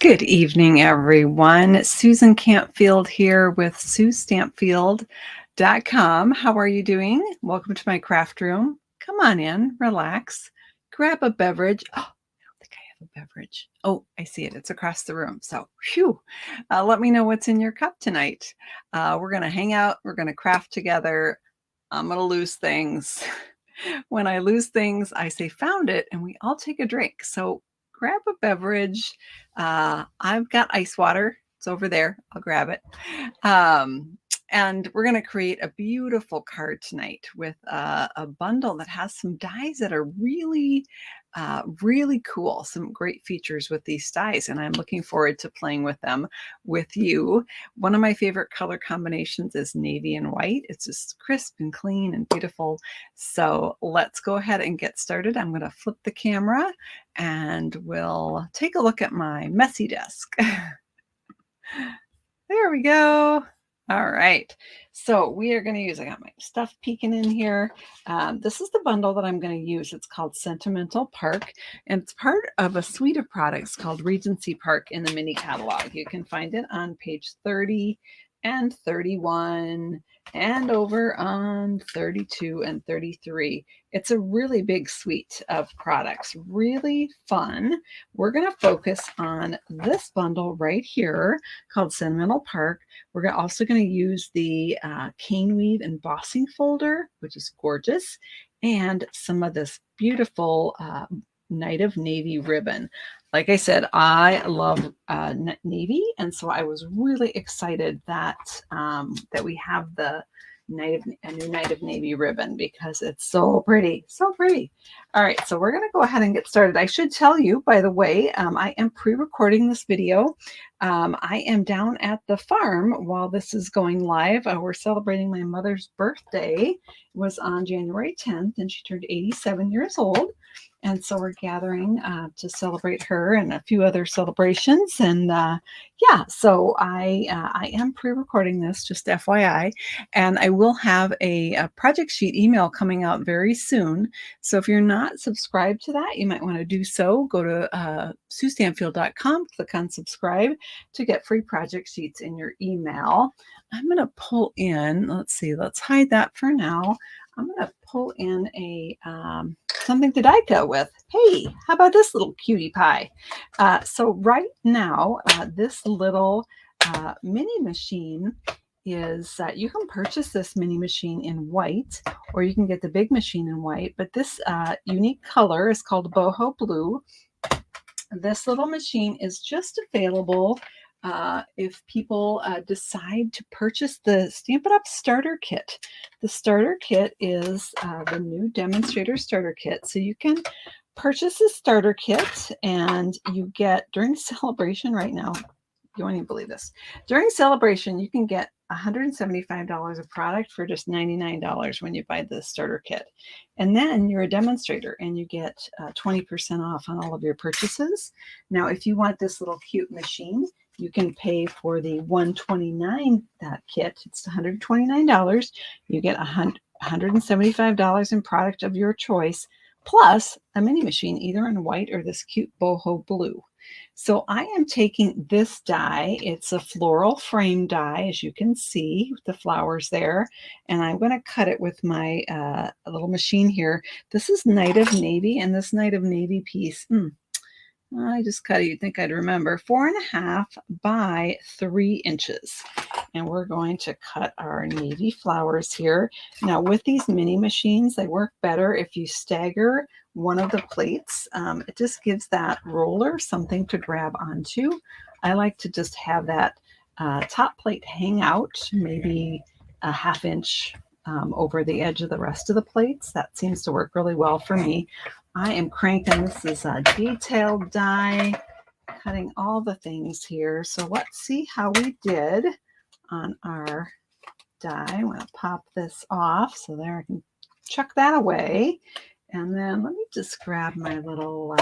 Good evening, everyone. Susan Campfield here with SueStampfield.com. How are you doing? Welcome to my craft room. Come on in, relax, grab a beverage. Oh, I don't think I have a beverage. Oh, I see it. It's across the room. So, phew. Let me know what's in your cup tonight. We're going to hang out. We're going to craft together. I'm going to lose things. When I lose things, I say found it, and we all take a drink. So grab a beverage. I've got ice water. It's over there. I'll grab it. And we're going to create a beautiful card tonight with a bundle that has some dies that are really cool. Some great features with these dies, and I'm looking forward to playing with them with you. One of my favorite color combinations is navy and white. It's just crisp and clean and beautiful. So let's go ahead and get started. I'm going to flip the camera and we'll take a look at my messy desk. There we go. All right, so we are going to use, I got my stuff peeking in here. This is the bundle that I'm going to use. It's called Sentimental Park, and it's part of a suite of products called Regency Park in the mini catalog. You can find it on page 30 and 31 and over on 32 and 33. It's a really big suite of products, really fun. We're going to focus on this bundle right here called Sentimental Park. We're also going to use the cane weave embossing folder, which is gorgeous, and some of this beautiful Night of Navy ribbon. Like I said, I love navy, and so I was really excited that that we have a new Night of Navy ribbon because it's so pretty, so pretty. All right, so we're going to go ahead and get started. I should tell you, by the way, I am pre-recording this video. I am down at the farm while this is going live. We're celebrating my mother's birthday. It was on January 10th, and she turned 87 years old. And so we're gathering to celebrate her and a few other celebrations. And yeah, so I am pre-recording this, just FYI. And I will have a project sheet email coming out very soon. So if you're not subscribed to that, you might want to do so. Go to SueStampfield.com, click on subscribe to get free project sheets in your email. I'm going to pull in, let's see, let's hide that for now. I'm going to pull in a something to die cut with. Hey, how about this little cutie pie? So right now, this little mini machine is, you can purchase this mini machine in white, or you can get the big machine in white, but this unique color is called boho blue. This little machine is just available if people decide to purchase the Stamp It Up starter kit. The starter kit is the new demonstrator starter kit. So you can purchase a starter kit, and you get, during celebration right now, you won't even believe this. During celebration, you can get $175 of product for just $99 when you buy the starter kit. And then you're a demonstrator and you get 20% off on all of your purchases. Now, if you want this little cute machine, you can pay for the $129 kit. It's $129. You get $175 in product of your choice, plus a mini machine, either in white or this cute boho blue. So I am taking this die. It's a floral frame die, as you can see, with the flowers there. And I'm going to cut it with my little machine here. This is Night of Navy, and this Night of Navy piece, I just cut it. You'd think I'd remember. 4.5 by 3 inches. And we're going to cut our navy flowers here. Now, with these mini machines, they work better if you stagger one of the plates. It just gives that roller something to grab onto. I like to just have that top plate hang out, maybe a 1/2 inch over the edge of the rest of the plates. That seems to work really well for me. I am cranking. This is a detailed die, cutting all the things here. So let's see how we did on our die. I'm going to pop this off so there I can chuck that away. And then let me just grab my little,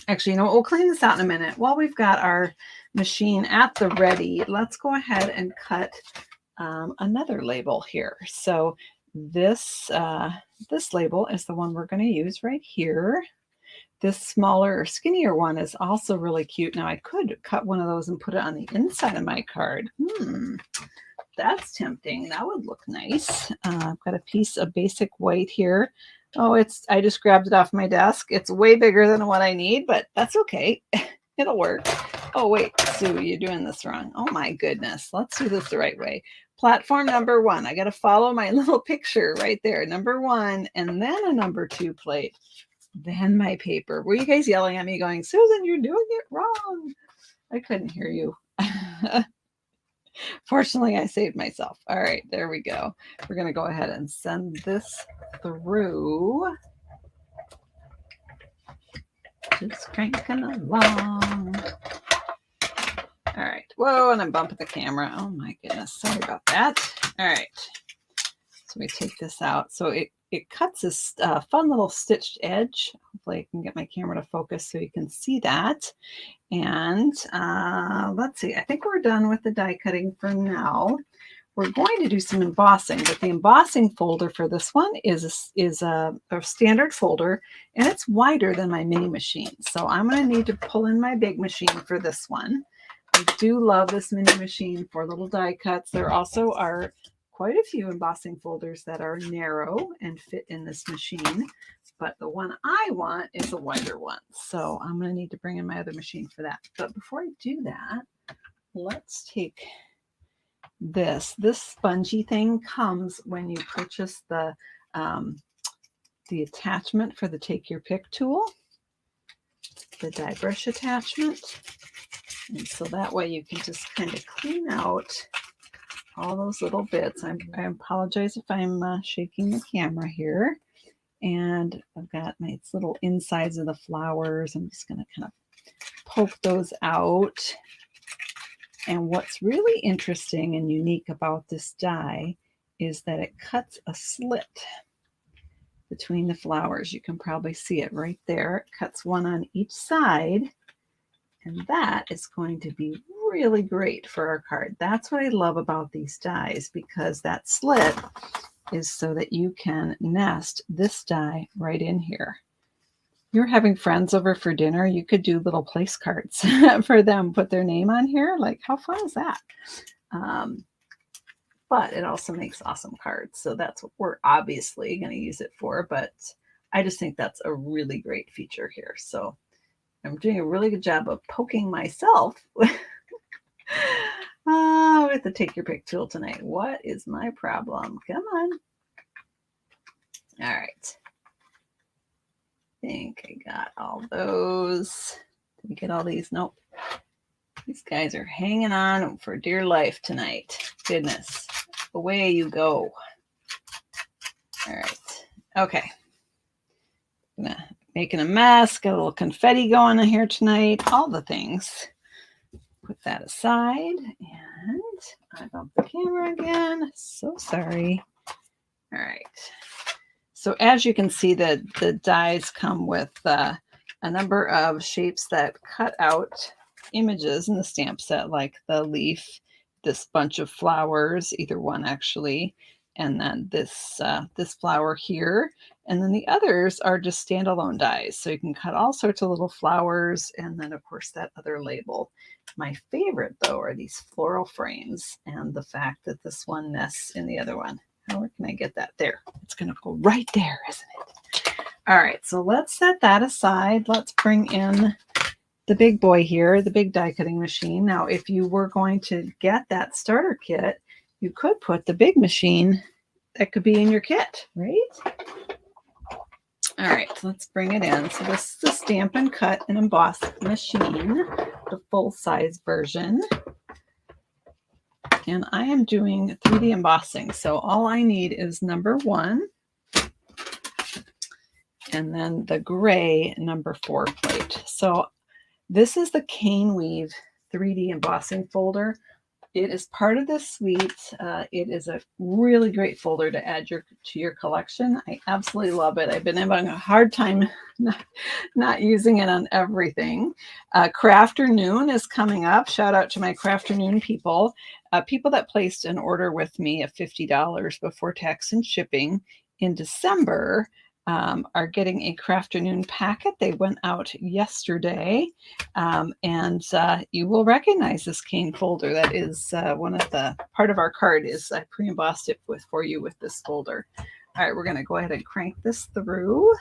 actually, you know what, we'll clean this out in a minute. While we've got our machine at the ready, let's go ahead and cut another label here. So this label is the one we're going to use right here. This smaller or skinnier one is also really cute. Now I could cut one of those and put it on the inside of my card. That's tempting. That would look nice. I've got a piece of basic white here. Oh, I just grabbed it off my desk. It's way bigger than what I need, but that's okay. It'll work. Oh, wait, Sue, you're doing this wrong. Oh my goodness. Let's do this the right way. Platform number 1. I got to follow my little picture right there. Number 1, and then a number 2 plate. Then my paper. Were you guys yelling at me going, Susan, you're doing it wrong? I couldn't hear you. Fortunately, I saved myself. All right, there we go. We're going to go ahead and send this through. Just cranking along. All right. Whoa, and I'm bumping the camera. Oh my goodness. Sorry about that. All right. So we take this out. So it cuts this fun little stitched edge. Hopefully I can get my camera to focus so you can see that. And let's see, I think we're done with the die cutting for now. We're going to do some embossing, but the embossing folder for this one is a standard folder, and it's wider than my mini machine. So I'm going to need to pull in my big machine for this one. I do love this mini machine for little die cuts. There also are quite a few embossing folders that are narrow and fit in this machine, but the one I want is a wider one. So I'm going to need to bring in my other machine for that. But before I do that, let's take this. This spongy thing comes when you purchase the attachment for the Take Your Pick tool, the die brush attachment. And so that way you can just kind of clean out all those little bits. I apologize if I'm shaking the camera here. And I've got my little insides of the flowers. I'm just going to kind of poke those out. And what's really interesting and unique about this die is that it cuts a slit between the flowers. You can probably see it right there. It cuts one on each side. And that is going to be really great for our card. That's what I love about these dies, because that slit is so that you can nest this die right in here. You're having friends over for dinner, you could do little place cards for them, put their name on here. Like, how fun is that? But it also makes awesome cards. So that's what we're obviously going to use it for. But I just think that's a really great feature here. So I'm doing a really good job of poking myself with the Take Your Pick tool tonight. What is my problem? Come on. All right. I think I got all those. Did we get all these? Nope. These guys are hanging on for dear life tonight. Goodness. Away you go. All right. Okay. Making a mess. Got a little confetti going on here tonight. All the things. Put that aside. And I bumped the camera again. So sorry. All right. So as you can see, the dies come with a number of shapes that cut out images in the stamp set, like the leaf, this bunch of flowers, either one actually, and then this flower here. And then the others are just standalone dies. So you can cut all sorts of little flowers, and then of course that other label. My favorite though are these floral frames, and the fact that this one nests in the other one. Where can I get that? There. It's going to go right there, isn't it? All right, so let's set that aside. Let's bring in the big boy here, the big die cutting machine. Now, if you were going to get that starter kit, you could put the big machine that could be in your kit, right? All right, so let's bring it in. So this is the Stamp and Cut and Emboss machine, the full-size version. And I am doing 3D embossing. So all I need is number 1 and then the gray number 4 plate. So this is the Cane Weave 3D embossing folder. It is part of this suite. It is a really great folder to add to your collection. I absolutely love it. I've been having a hard time not using it on everything. Crafternoon is coming up. Shout out to my Crafternoon people. People that placed an order with me of $50 before tax and shipping in December. are getting a Crafternoon packet. They went out yesterday, and you will recognize this cane folder. That is one of the part of our card is I pre-embossed it for you with this folder. All right, we're going to go ahead and crank this through.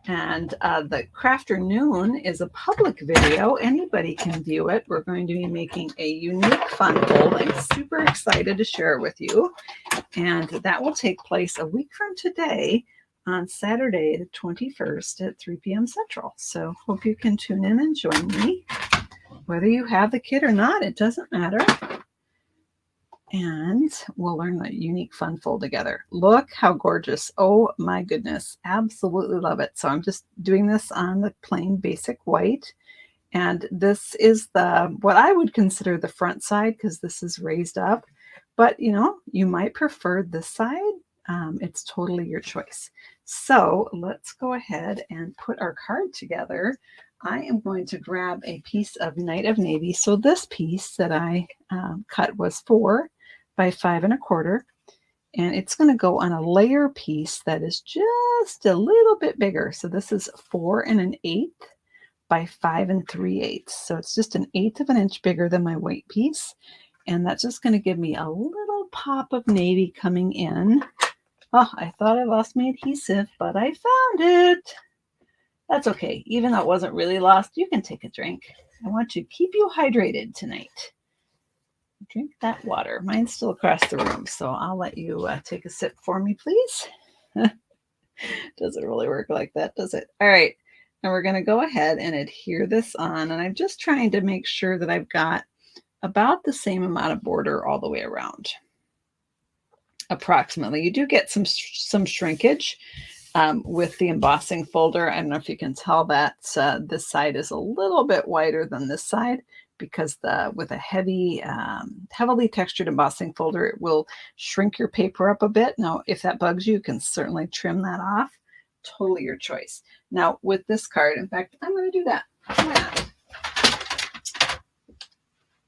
And the Crafternoon is a public video. Anybody can view it. We're going to be making a unique fun fold. I'm super excited to share it with you. And that will take place a week from today on Saturday, the 21st at 3 p.m. Central. So hope you can tune in and join me. Whether you have the kit or not, it doesn't matter. And we'll learn a unique fun fold together. Look how gorgeous. Oh my goodness. Absolutely love it. So I'm just doing this on the plain basic white. And this is what I would consider the front side because this is raised up. But you might prefer this side. It's totally your choice. So let's go ahead and put our card together. I am going to grab a piece of Night of Navy. So this piece that I cut was 4 by 5 1/4, and it's going to go on a layer piece that is just a little bit bigger. So this is 4 1/8 by 5 3/8. So it's just 1/8 of an inch bigger than my white piece, and that's just going to give me a little pop of navy coming in. Oh, I thought I lost my adhesive, but I found it. That's okay. Even though it wasn't really lost, you can take a drink. I want to keep you hydrated tonight. Drink that water. Mine's still across the room, so I'll let you take a sip for me, please. Doesn't really work like that, does it? All right. And we're going to go ahead and adhere this on. And I'm just trying to make sure that I've got about the same amount of border all the way around. Approximately. You do get some shrinkage with the embossing folder. I don't know if you can tell that this side is a little bit wider than this side because with a heavily textured embossing folder, it will shrink your paper up a bit. Now, if that bugs you, you can certainly trim that off. Totally your choice. Now, with this card, in fact, I'm going to do that. Why not?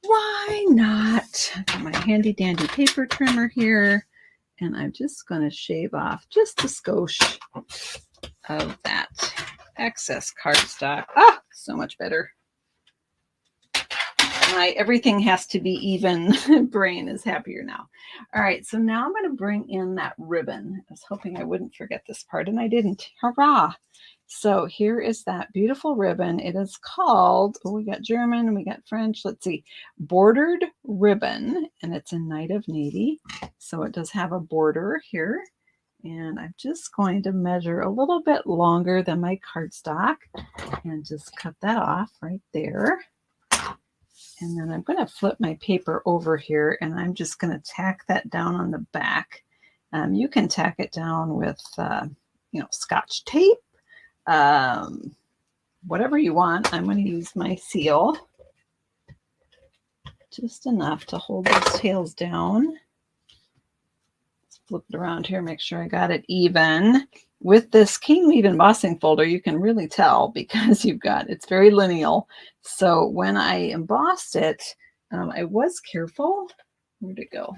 Why not? I've got my handy dandy paper trimmer here. And I'm just going to shave off just a skosh of that excess cardstock. Ah, so much better. My everything has to be even. Brain is happier now. All right, so now I'm going to bring in that ribbon. I was hoping I wouldn't forget this part, and I didn't. Hurrah! So here is that beautiful ribbon. It is called, we got German and we got French. Let's see, bordered ribbon, and it's a Night of Navy. So it does have a border here. And I'm just going to measure a little bit longer than my cardstock and just cut that off right there. And then I'm going to flip my paper over here, and I'm just going to tack that down on the back. You can tack it down with, Scotch tape. Whatever you want. I'm going to use my seal, just enough to hold those tails down. Let's flip it around here, make sure I got it even. With this cane weave embossing folder, you can really tell because it's very lineal. So when I embossed it, I was careful. Where'd it go?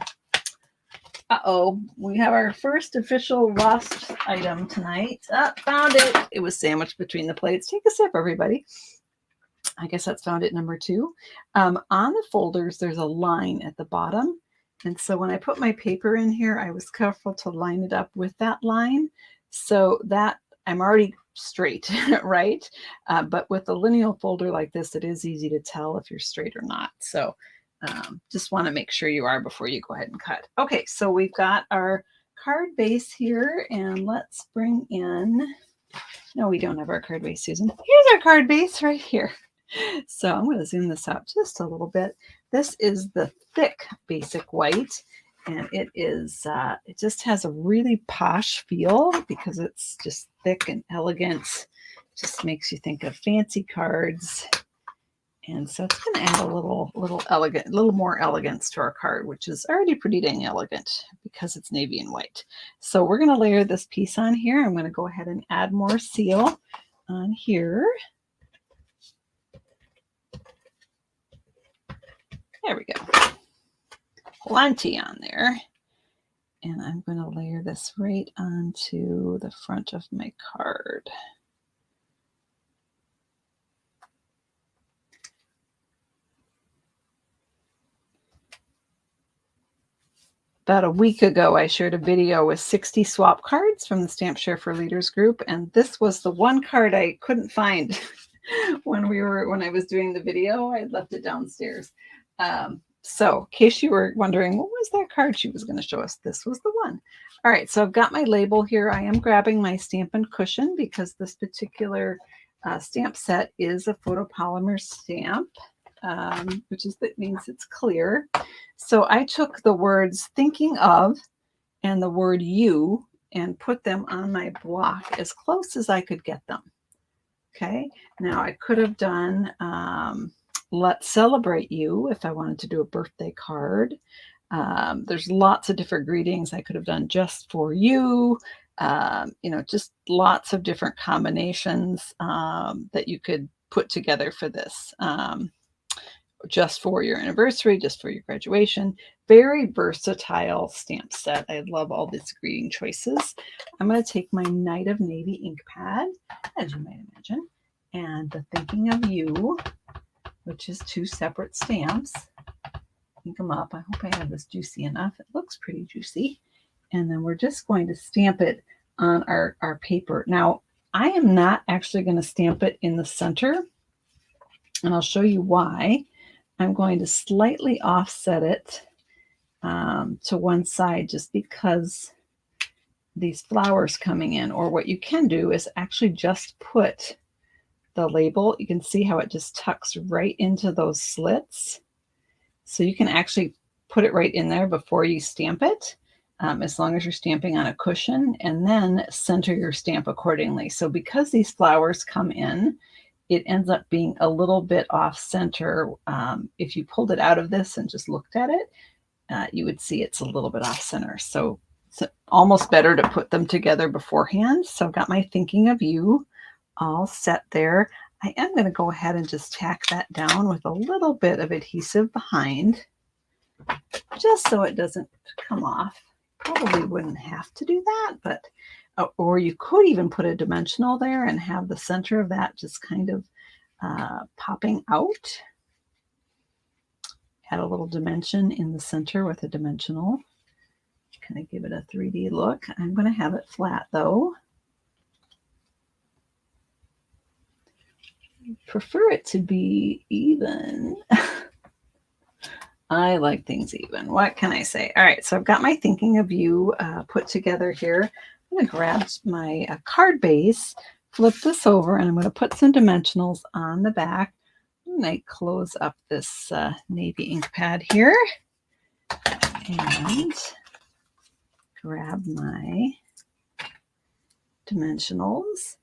Uh-oh, we have our first official lost item tonight. Found it. It was sandwiched between the plates. Take a sip, everybody. I guess that's found it number 2. On the folders, there's a line at the bottom. And so when I put my paper in here, I was careful to line it up with that line so that I'm already straight, right? But with a lineal folder like this, it is easy to tell if you're straight or not. So just want to make sure you are before you go ahead and cut. Okay, so we've got our card base here, and let's bring in, no, we don't have our card base, Susan. Here's our card base right here. So I'm going to zoom this out just a little bit. This is the thick basic white, and it just has a really posh feel because it's just thick and elegant. Just makes you think of fancy cards. And so it's going to add a little more elegance to our card, which is already pretty dang elegant because it's navy and white. So we're going to layer this piece on here. I'm going to go ahead and add more seal on here. There we go. Plenty on there. And I'm going to layer this right onto the front of my card. About a week ago, I shared a video with 60 swap cards from the Stamp Share for Leaders group, and this was the one card I couldn't find when I was doing the video. I left it downstairs. So in case you were wondering, what was that card she was going to show us? This was the one. All right, so I've got my label here. I am grabbing my Stampin' Cushion because this particular stamp set is a photopolymer stamp, that means it's clear. So I took the words thinking of and the word you and put them on my block as close as I could get them. Okay, now I could have done let's celebrate you if I wanted to do a birthday card. There's lots of different greetings I could have done just for you. Just lots of different combinations that you could put together for this. Just for your anniversary, just for your graduation. Very versatile stamp set. I love all these greeting choices. I'm going to take my Night of Navy ink pad, as you might imagine, and the Thinking of You, which is 2 separate stamps. Ink them up. I hope I have this juicy enough. It looks pretty juicy. And then we're just going to stamp it on our paper. Now, I am not actually going to stamp it in the center, and I'll show you why. I'm going to slightly offset it to one side just because these flowers coming in, or what you can do is actually just put the label. You can see how it just tucks right into those slits. So you can actually put it right in there before you stamp it, as long as you're stamping on a cushion, and then center your stamp accordingly. So because these flowers come in, it ends up being a little bit off center. If you pulled it out of this and just looked at it, you would see it's a little bit off center. So it's almost better to put them together beforehand. So I've got my Thinking of You all set there. I am going to go ahead and just tack that down with a little bit of adhesive behind, just so it doesn't come off. Probably wouldn't have to do that, but or you could even put a dimensional there and have the center of that just kind of popping out. Add a little dimension in the center with a dimensional. Kind of give it a 3D look. I'm going to have it flat though. Prefer it to be even. I like things even. What can I say? All right, so I've got my Thinking of You put together here. I'm going to grab my card base, flip this over, and I'm going to put some dimensionals on the back. And I close up this navy ink pad here and grab my dimensionals.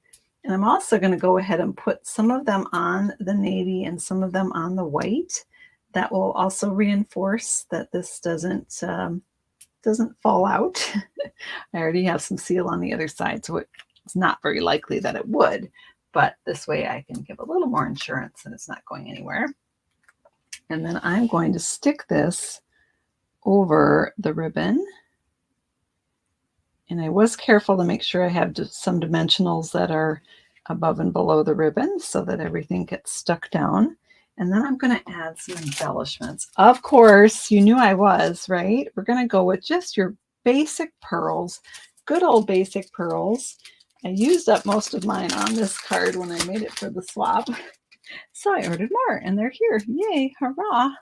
And I'm also going to go ahead and put some of them on the navy and some of them on the white. That will also reinforce that this doesn't fall out. I already have some seal on the other side, so it's not very likely that it would, but this way I can give a little more insurance and it's not going anywhere. And then I'm going to stick this over the ribbon. And I was careful to make sure I have some dimensionals that are above and below the ribbon so that everything gets stuck down. And then I'm going to add some embellishments. Of course, you knew I was, right? We're going to go with just your basic pearls, good old basic pearls. I used up most of mine on this card when I made it for the swap. So I ordered more and they're here. Yay, hurrah. All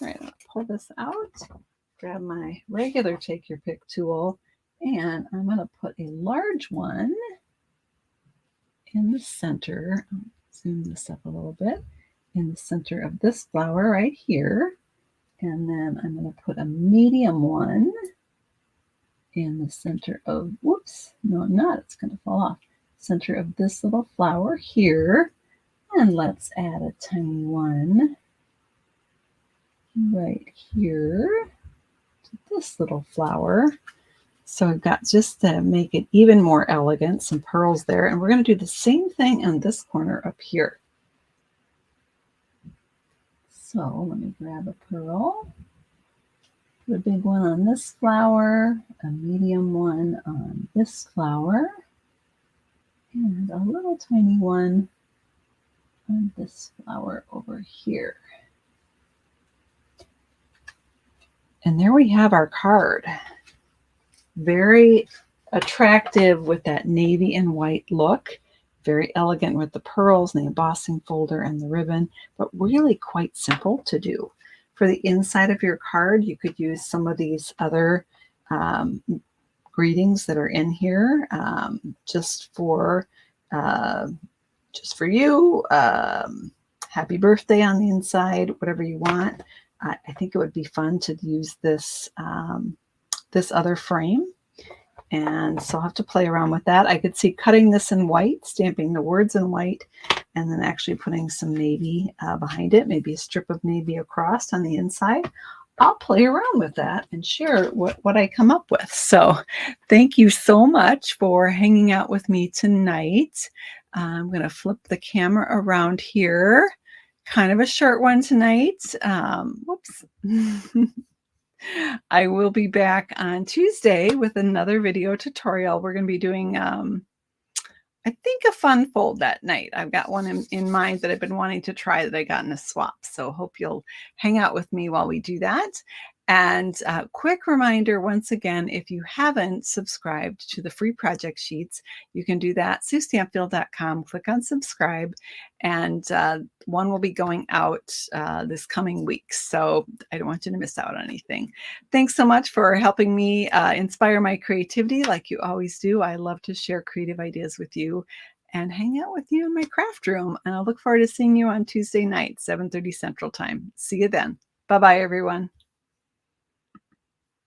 right, I'll pull this out, grab my regular Take Your Pick tool, and I'm going to put a large one in the center. I'll zoom this up a little bit. In the center of this flower right here. And then I'm going to put a medium one in the center of, whoops, no I'm not, it's going to fall off. Center of this little flower here. And let's add a tiny one right here to this little flower. So I've got, just to make it even more elegant, some pearls there. And we're going to do the same thing on this corner up here. So let me grab a pearl. Put a big one on this flower, a medium one on this flower, and a little tiny one on this flower over here. And there we have our card. Very attractive with that navy and white look. Very elegant with the pearls and the embossing folder and the ribbon, but really quite simple to do. For the inside of your card, you could use some of these other greetings that are in here just for you. Happy birthday on the inside, whatever you want. I think it would be fun to use this this other frame. And so I'll have to play around with that. I could see cutting this in white, stamping the words in white, and then actually putting some navy behind it, maybe a strip of navy across on the inside. I'll play around with that and share what I come up with. So thank you so much for hanging out with me tonight. I'm going to flip the camera around here. Kind of a short one tonight. Whoops. I will be back on Tuesday with another video tutorial. We're going to be doing, I think, a fun fold that night. I've got one in mind that I've been wanting to try that I got in a swap. So hope you'll hang out with me while we do that. And quick reminder, once again, if you haven't subscribed to the free project sheets, you can do that. SueStampfield.com, click on subscribe, and one will be going out this coming week. So I don't want you to miss out on anything. Thanks so much for helping me inspire my creativity like you always do. I love to share creative ideas with you and hang out with you in my craft room. And I'll look forward to seeing you on Tuesday night, 7:30 Central Time. See you then. Bye-bye, everyone.